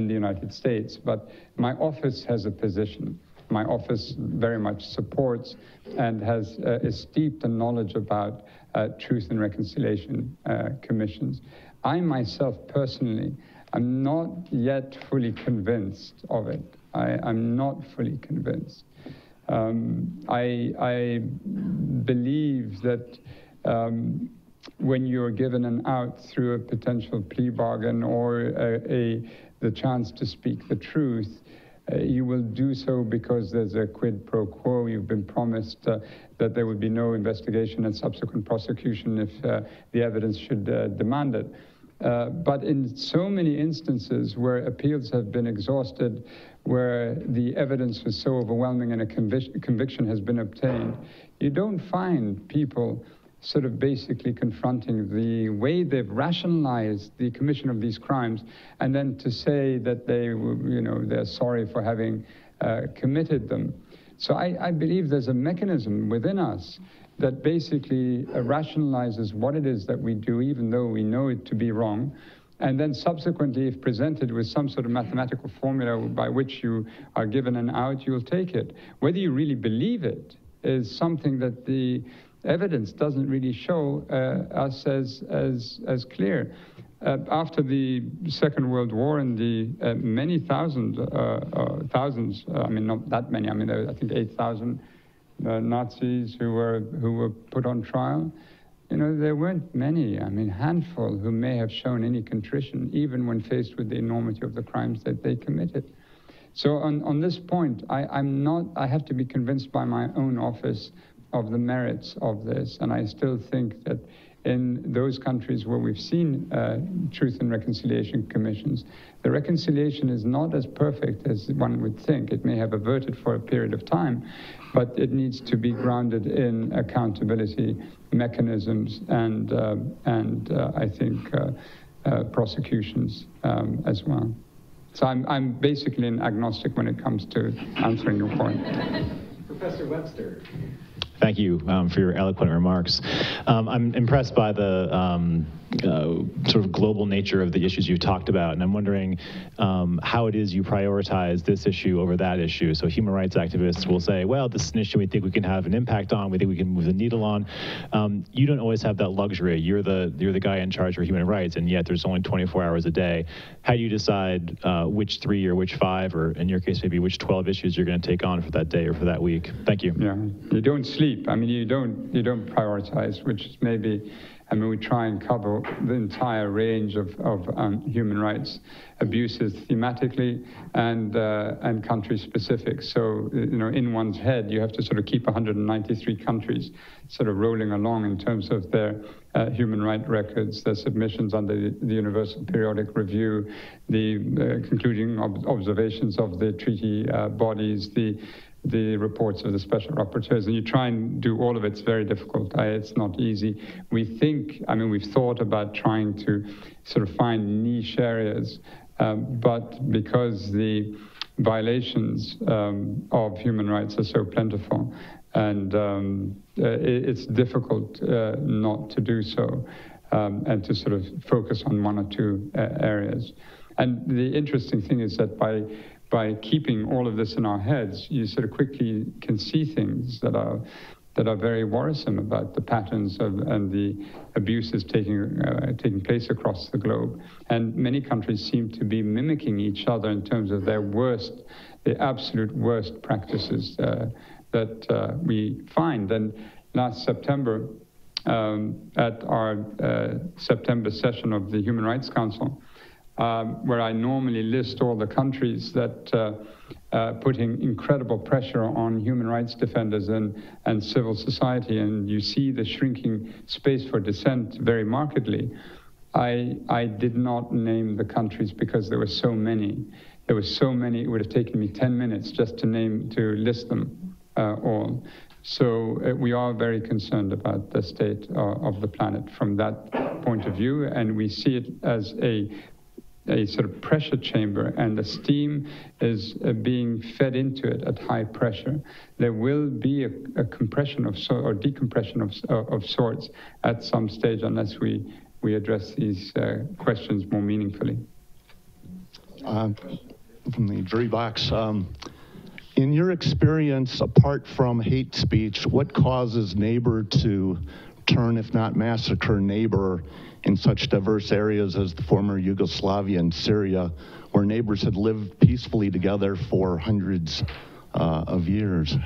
the United States, but my office has a position. My office very much supports and is steeped in knowledge about truth and reconciliation commissions. I myself personally am not yet fully convinced of it. I'm not fully convinced. I believe that when you're given an out through a potential plea bargain or the chance to speak the truth, you will do so because there's a quid pro quo. You've been promised that there would be no investigation and subsequent prosecution if the evidence should demand it. But in so many instances where appeals have been exhausted, where the evidence was so overwhelming and a conviction has been obtained, you don't find people sort of basically confronting the way they've rationalized the commission of these crimes, and then to say that they're sorry for having committed them. So I believe there's a mechanism within us that basically rationalizes what it is that we do, even though we know it to be wrong. And then subsequently, if presented with some sort of mathematical formula by which you are given an out, you'll take it. Whether you really believe it is something that the evidence doesn't really show us as clear. After the Second World War and the many thousands, I mean, not that many, I mean, there were, I think 8,000 Nazis who were put on trial. You know, there weren't many, I mean, handful who may have shown any contrition, even when faced with the enormity of the crimes that they committed. So on this point, I have to be convinced by my own office of the merits of this, and I still think that in those countries where we've seen truth and reconciliation commissions, the reconciliation is not as perfect as one would think. It may have averted for a period of time, but it needs to be grounded in accountability mechanisms and I think prosecutions as well. So I'm basically an agnostic when it comes to answering your point. Professor Webster. Thank you for your eloquent remarks. I'm impressed by the sort of global nature of the issues you've talked about, and I'm wondering how it is you prioritize this issue over that issue. So human rights activists will say, well, this is an issue we think we can have an impact on, we think we can move the needle on. You don't always have that luxury. You're the guy in charge for human rights, and yet there's only 24 hours a day. How do you decide which 3 or which 5, or in your case maybe which 12 issues you're going to take on for that day or for that week? Thank you. Yeah, you don't sleep. I mean, you don't prioritize, which is maybe, I mean, we try and cover the entire range of human rights abuses thematically and country specific. So, you know, in one's head, you have to sort of keep 193 countries sort of rolling along in terms of their human rights records, their submissions under the Universal Periodic Review, the concluding observations of the treaty bodies, the the reports of the special rapporteurs, and you try and do all of it. It's very difficult. It's not easy. We've thought about trying to sort of find niche areas, but because the violations of human rights are so plentiful, and it's difficult not to do so, and to sort of focus on one or two areas. And the interesting thing is that by keeping all of this in our heads, you sort of quickly can see things that are very worrisome about the patterns and the abuses taking place across the globe. And many countries seem to be mimicking each other in terms of their worst, the absolute worst practices that we find. And last September, at our September session of the Human Rights Council, where I normally list all the countries that putting incredible pressure on human rights defenders and civil society, and you see the shrinking space for dissent very markedly. I did not name the countries because there were so many. There were so many, it would have taken me 10 minutes just to list them all. So we are very concerned about the state of the planet from that point of view, and we see it as a sort of pressure chamber, and the steam is being fed into it at high pressure. There will be a compression or decompression of sorts at some stage unless we address these questions more meaningfully. From the jury box, in your experience, apart from hate speech, what causes neighbor to turn, if not massacre, neighbor in such diverse areas as the former Yugoslavia and Syria, where neighbors had lived peacefully together for hundreds of years?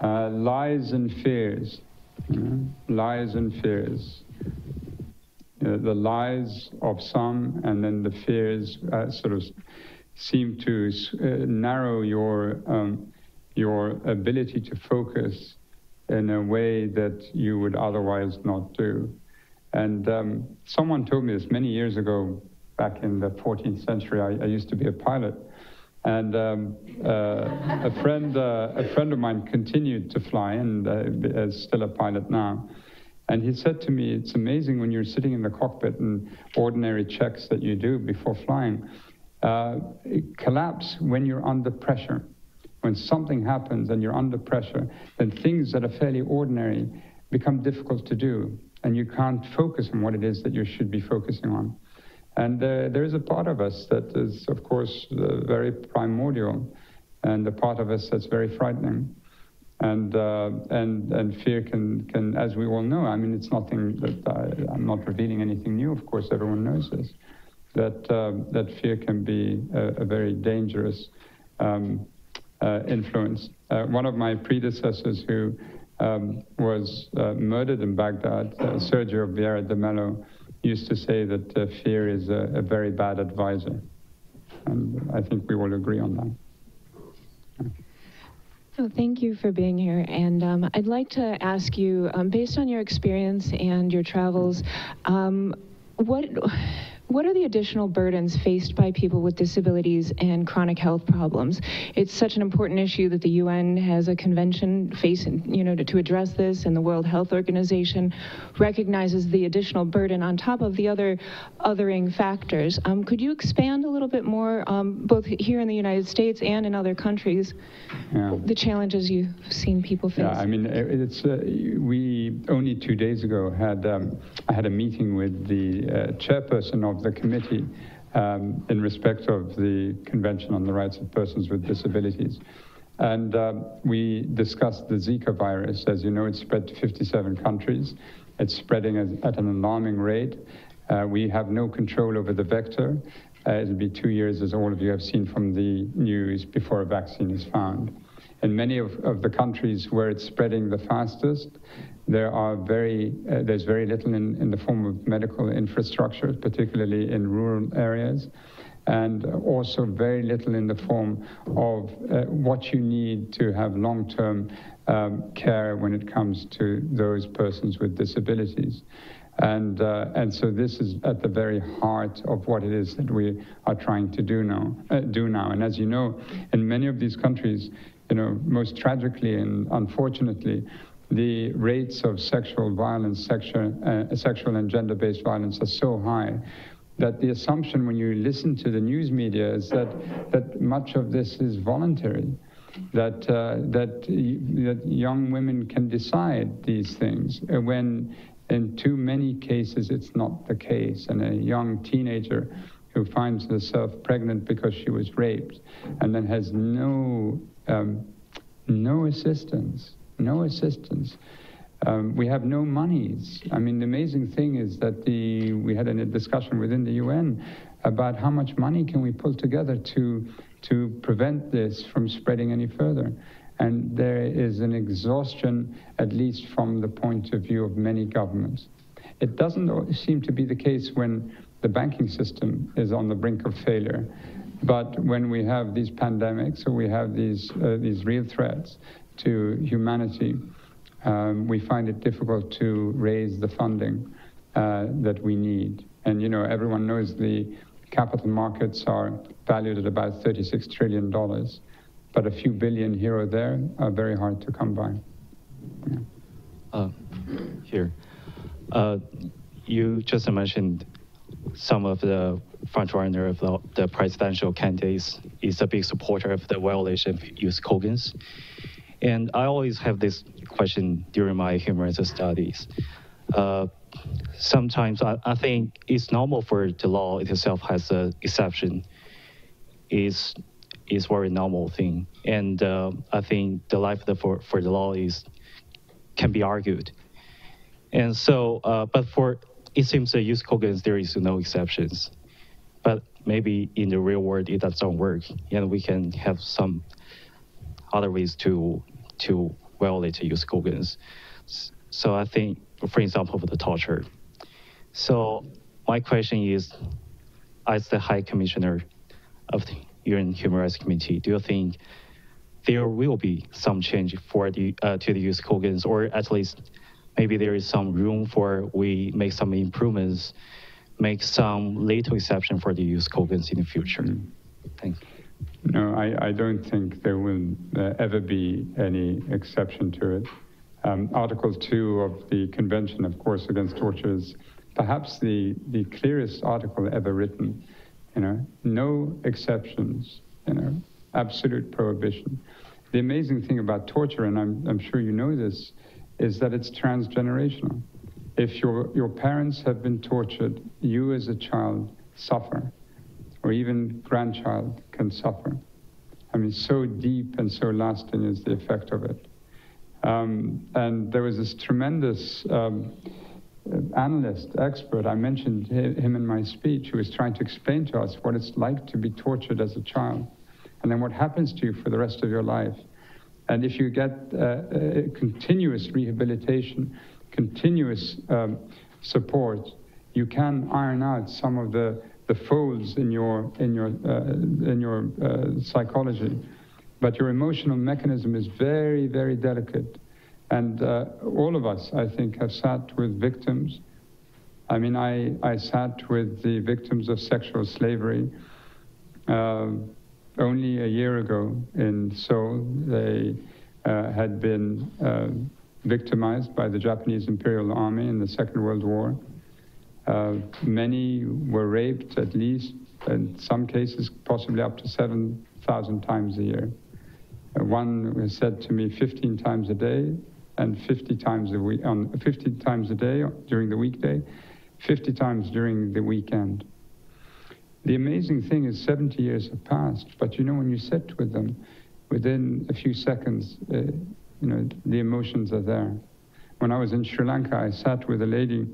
Lies and fears. Lies and fears. The lies of some, and then the fears sort of seem to narrow your ability to focus in a way that you would otherwise not do. And someone told me this many years ago, back in the 14th century. I used to be a pilot, and a friend of mine continued to fly, and is still a pilot now. And he said to me, it's amazing when you're sitting in the cockpit and ordinary checks that you do before flying collapse when you're under pressure. When something happens and you're under pressure, then things that are fairly ordinary become difficult to do, and you can't focus on what it is that you should be focusing on. And there is a part of us that is, of course, very primordial, and a part of us that's very frightening. And fear can, as we all know, I mean, it's nothing that I'm not revealing anything new, of course, everyone knows this, that fear can be a very dangerous influence. One of my predecessors who was murdered in Baghdad, Sergio Vieira de Mello, used to say that fear is a very bad advisor. And I think we all agree on that. So thank you for being here. And I'd like to ask you, based on your experience and your travels, what are the additional burdens faced by people with disabilities and chronic health problems? It's such an important issue that the UN has a convention to address this, and the World Health Organization recognizes the additional burden on top of the other othering factors. Could you expand a little bit more, both here in the United States and in other countries, the challenges you've seen people face? Yeah, I mean, we only 2 days ago had I had a meeting with the chairperson of the committee in respect of the Convention on the Rights of Persons with Disabilities. And we discussed the Zika virus. As you know, it's spread to 57 countries. It's spreading at an alarming rate. We have no control over the vector. It'll be 2 years, as all of you have seen from the news, before a vaccine is found. In many of the countries where it's spreading the fastest, there's very little in the form of medical infrastructure, particularly in rural areas, and also very little in the form of what you need to have long-term care when it comes to those persons with disabilities. And so this is at the very heart of what it is that we are trying to do now. And as you know, in many of these countries, most tragically and unfortunately, the rates of sexual violence, sexual and gender-based violence are so high that the assumption when you listen to the news media is that much of this is voluntary, that young women can decide these things, when in too many cases it's not the case. And a young teenager who finds herself pregnant because she was raped and then has no assistance. We have no monies. I mean, the amazing thing is that we had a discussion within the UN about how much money can we pull together to prevent this from spreading any further. And there is an exhaustion, at least from the point of view of many governments. It doesn't seem to be the case when the banking system is on the brink of failure. But when we have these pandemics, or we have these real threats to humanity, we find it difficult to raise the funding that we need. And everyone knows the capital markets are valued at about $36 trillion, but a few billion here or there are very hard to come by. Yeah. Here. You just mentioned some of the frontrunner of the presidential candidates is a big supporter of the violation of youth cogents. And I always have this question during my human rights studies. Sometimes I think it's normal for the law itself has an exception. Is very normal thing. And I think the life for the law can be argued. And so, but it seems that youth cogents, there is no exceptions. But maybe in the real world, it doesn't work. And we can have some other ways to violate youth cogents. So I think, for example, for the torture. So my question is, as the High Commissioner of the UN Human Rights Committee, do you think there will be some change for to the youth cogents, or at least maybe there is some room for we make some improvements, make some little exception for the youth cogents in the future? Thank you. No, I don't think there will ever be any exception to it. Article 2 of the Convention, of course, against torture is perhaps the clearest article ever written. No exceptions, absolute prohibition. The amazing thing about torture, and I'm sure you know this, is that it's transgenerational. If your parents have been tortured, you as a child suffer, or even grandchild can suffer. I mean, so deep and so lasting is the effect of it. And there was this tremendous analyst, expert, I mentioned him in my speech, who was trying to explain to us what it's like to be tortured as a child, and then what happens to you for the rest of your life. And if you get continuous rehabilitation, continuous support, you can iron out some of the folds in your psychology. But your emotional mechanism is very, very delicate. And all of us, I think, have sat with victims. I mean, I sat with the victims of sexual slavery only a year ago in Seoul. They had been victimized by the Japanese Imperial Army in the Second World War. Many were raped, at least, in some cases, possibly up to 7,000 times a year. One said to me 15 times a day, and 50 times a week, 50 times a day during the weekday, 50 times during the weekend. The amazing thing is 70 years have passed, but when you sit with them, within a few seconds, the emotions are there. When I was in Sri Lanka, I sat with a lady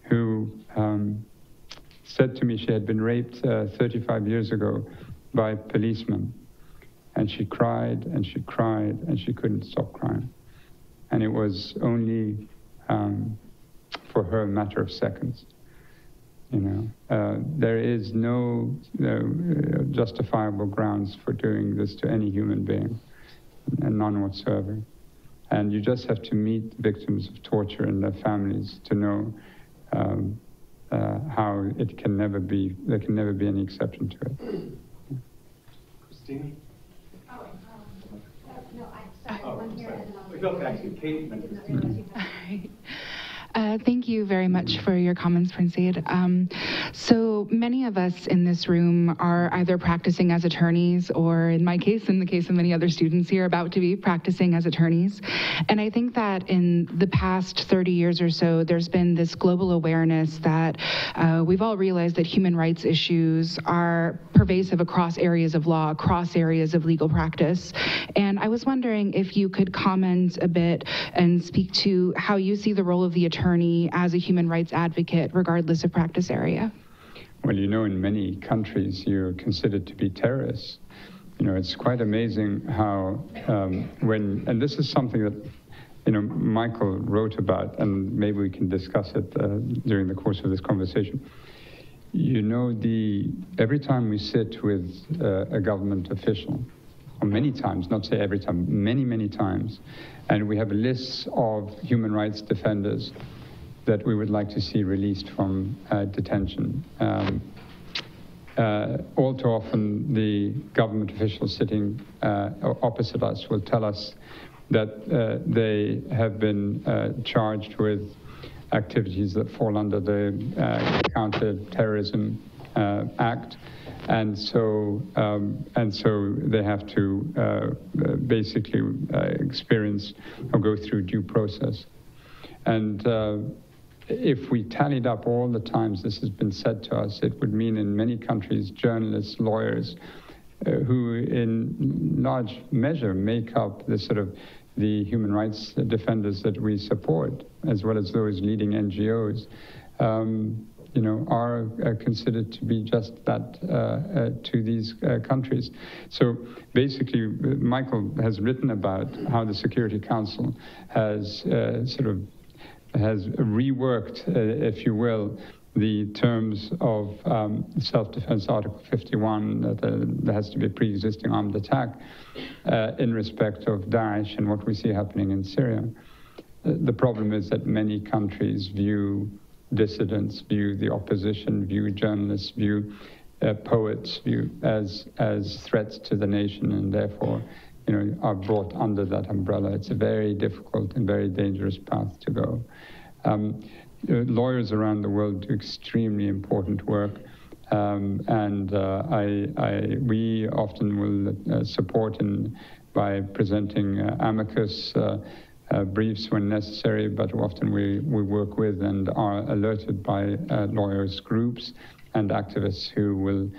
who said to me she had been raped 35 years ago by policemen. And she cried and she cried and she couldn't stop crying. And it was only for her a matter of seconds. There is no justifiable grounds for doing this to any human being, and none whatsoever. And you just have to meet victims of torture and their families to know how there can never be any exception to it. Christina? No, go back to Kate. Thank you very much for your comments, Prince Zeid. So many of us in this room are either practicing as attorneys or, in my case, in the case of many other students here, about to be practicing as attorneys. And I think that in the past 30 years or so, there's been this global awareness that we've all realized that human rights issues are pervasive across areas of law, across areas of legal practice. And I was wondering if you could comment a bit and speak to how you see the role of the attorney as a human rights advocate, regardless of practice area. Well, you know, in many countries, you're considered to be terrorists. You know, it's quite amazing how and this is something that, you know, Michael wrote about, and maybe we can discuss it during the course of this conversation. You know, every time we sit with a government official, or many times, not say every time, many times, and we have lists of human rights defenders that we would like to see released from detention. All too often, the government officials sitting opposite us will tell us that they have been charged with activities that fall under the Counter-Terrorism Act, and so they have to basically experience or go through due process. And if we tallied up all the times this has been said to us, it would mean in many countries, journalists, lawyers, who in large measure make up the human rights defenders that we support, as well as those leading NGOs, you know, are considered to be just that to these countries. So basically, Michael has written about how the Security Council has has reworked, if you will, the terms of self-defense Article 51, that there has to be a pre-existing armed attack in respect of Daesh and what we see happening in Syria. The problem is that many countries view dissidents, view the opposition, view journalists, view poets, view as threats to the nation, and therefore, you know, are brought under that umbrella. It's a very difficult and very dangerous path to go. Lawyers around the world do extremely important work, and we often will support by presenting amicus briefs when necessary, but often we work with and are alerted by lawyers groups and activists who will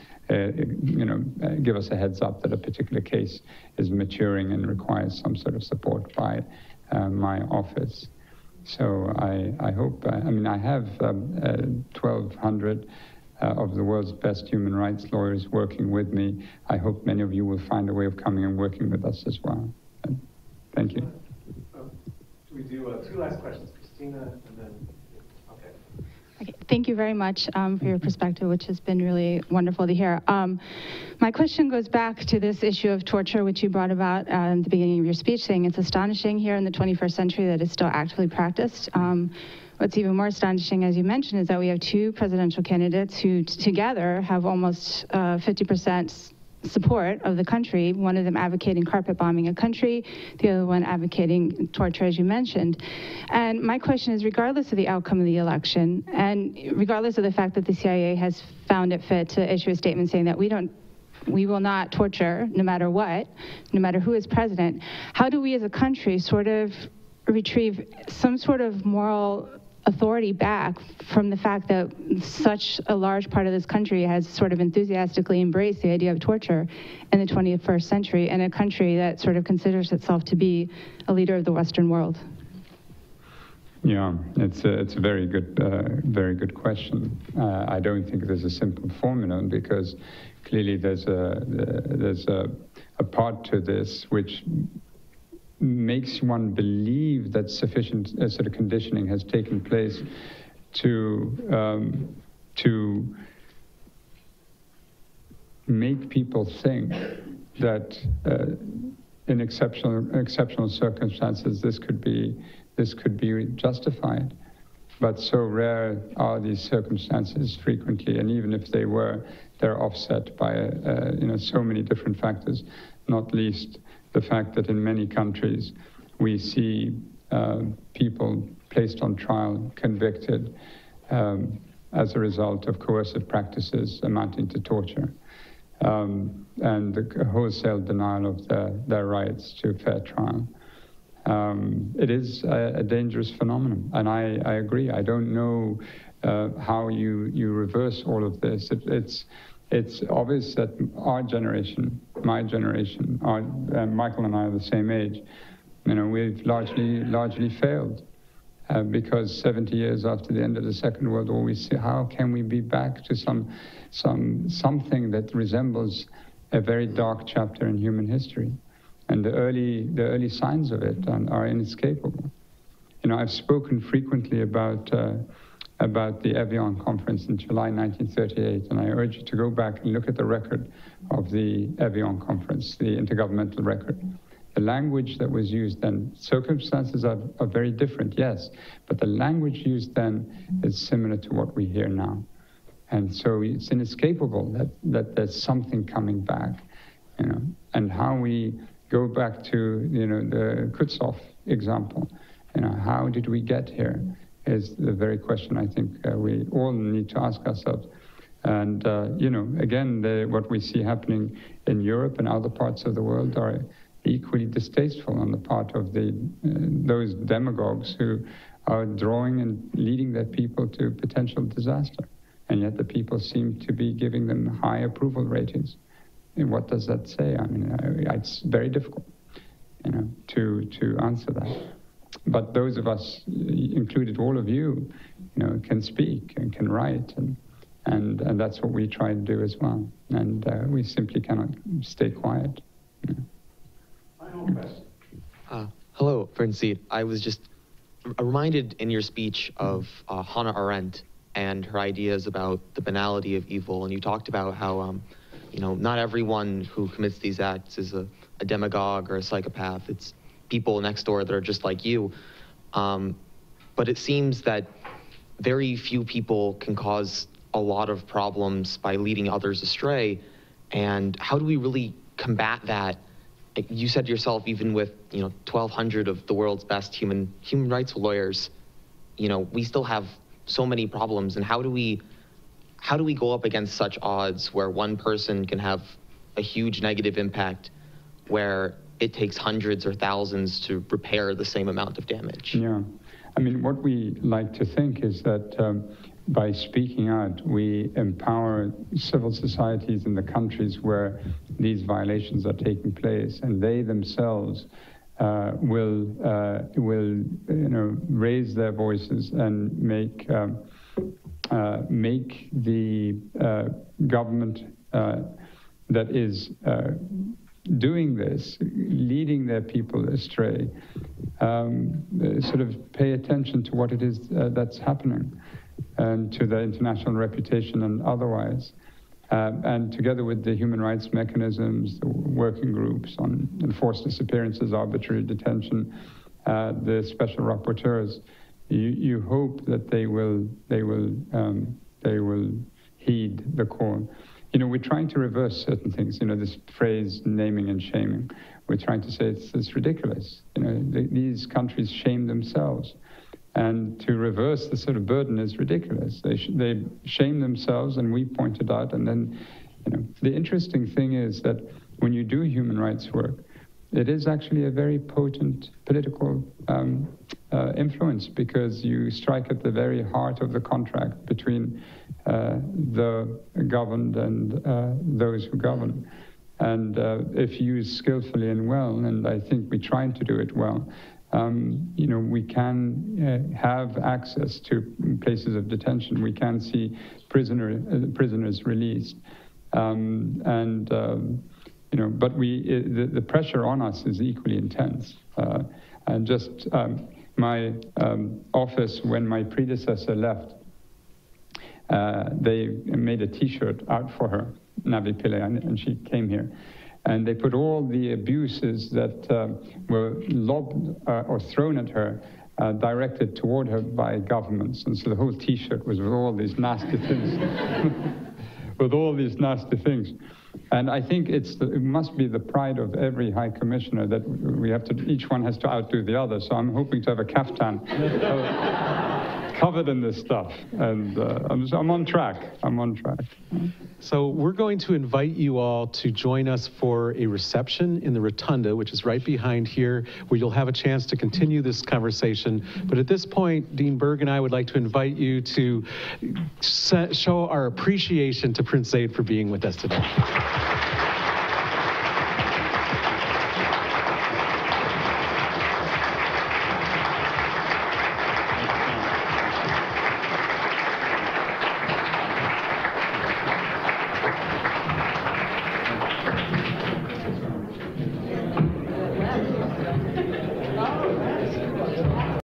give us a heads up that a particular case is maturing and requires some sort of support by my office. So I hope, I have 1,200 of the world's best human rights lawyers working with me. I hope many of you will find a way of coming and working with us as well. Thank you. We do 2 last questions, Christina, and then, Okay, thank you very much for your perspective, which has been really wonderful to hear. My question goes back to this issue of torture, which you brought about at the beginning of your speech, saying it's astonishing here in the 21st century that it's still actively practiced. What's even more astonishing, as you mentioned, is that we have 2 presidential candidates who together have almost 50% support of the country, one of them advocating carpet bombing a country, the other one advocating torture, as you mentioned. And my question is, regardless of the outcome of the election, and regardless of the fact that the CIA has found it fit to issue a statement saying that we will not torture no matter what, no matter who is president, how do we as a country sort of retrieve some sort of moral authority back from the fact that such a large part of this country has sort of enthusiastically embraced the idea of torture in the 21st century, in a country that sort of considers itself to be a leader of the Western world? Yeah, it's a very good question. I don't think there's a simple formula, because clearly there's a part to this which makes one believe that sufficient sort of conditioning has taken place to make people think that in exceptional circumstances this could be justified. But so rare are these circumstances frequently, and even if they were, they're offset by so many different factors, not least the fact that in many countries we see people placed on trial, convicted as a result of coercive practices amounting to torture, and the wholesale denial of their rights to a fair trial. It is a dangerous phenomenon, and I agree. I don't know how you reverse all of this. It's obvious that our generation, my generation, Michael and I are the same age. We've largely failed because 70 years after the end of the Second World War, we see how can we be back to something that resembles a very dark chapter in human history, and the early signs of it are inescapable. I've spoken frequently about the Evian conference in July 1938, and I urge you to go back and look at the record of the Evian conference, the intergovernmental record. The language that was used then, circumstances are very different, yes, but the language used then is similar to what we hear now. And so it's inescapable that there's something coming back, and how we go back to, the Kutsov example, how did we get here is the very question I think we all need to ask ourselves. And, again, what we see happening in Europe and other parts of the world are equally distasteful on the part of those demagogues who are drawing and leading their people to potential disaster. And yet the people seem to be giving them high approval ratings. And what does that say? I mean, it's very difficult, to answer that. But those of us, included all of you, can speak and can write, and that's what we try to do as well. And we simply cannot stay quiet. Final question. Hello, Prince Zeid. I was just reminded in your speech of Hannah Arendt and her ideas about the banality of evil, and you talked about how not everyone who commits these acts is a demagogue or a psychopath. It's people next door that are just like you. But it seems that very few people can cause a lot of problems by leading others astray. And how do we really combat that? You said yourself, even with 1,200 of the world's best human rights lawyers, we still have so many problems. And how do we go up against such odds where one person can have a huge negative impact, where it takes hundreds or thousands to repair the same amount of damage? Yeah, I mean, what we like to think is that by speaking out, we empower civil societies in the countries where these violations are taking place, and they themselves will raise their voices and make the government that is doing this, leading their people astray, sort of pay attention to what it is that's happening, and to their international reputation and otherwise. And together with the human rights mechanisms, the working groups on enforced disappearances, arbitrary detention, the special rapporteurs, you hope that they will heed the call. We're trying to reverse certain things. This phrase naming and shaming. We're trying to say it's ridiculous. These countries shame themselves, and to reverse the sort of burden is ridiculous. They shame themselves, and we point it out. And then, the interesting thing is that when you do human rights work, it is actually a very potent political influence, because you strike at the very heart of the contract between the governed and those who govern. And if used skillfully and well, and I think we're trying to do it well, we can have access to places of detention. We can see prisoners released, but the pressure on us is equally intense. And just my office, when my predecessor left, they made a T-shirt out for her, Navi Pillay, and she came here. And they put all the abuses that were lobbed or thrown at her, directed toward her by governments. And so the whole T-shirt was with all these nasty things. With all these nasty things. And I think it must be the pride of every High Commissioner that each one has to outdo the other. So I'm hoping to have a kaftan covered in this stuff. And I'm on track. I'm on track. So we're going to invite you all to join us for a reception in the Rotunda, which is right behind here, where you'll have a chance to continue this conversation. But at this point, Dean Berg and I would like to invite you to show our appreciation to Prince Zeid for being with us today.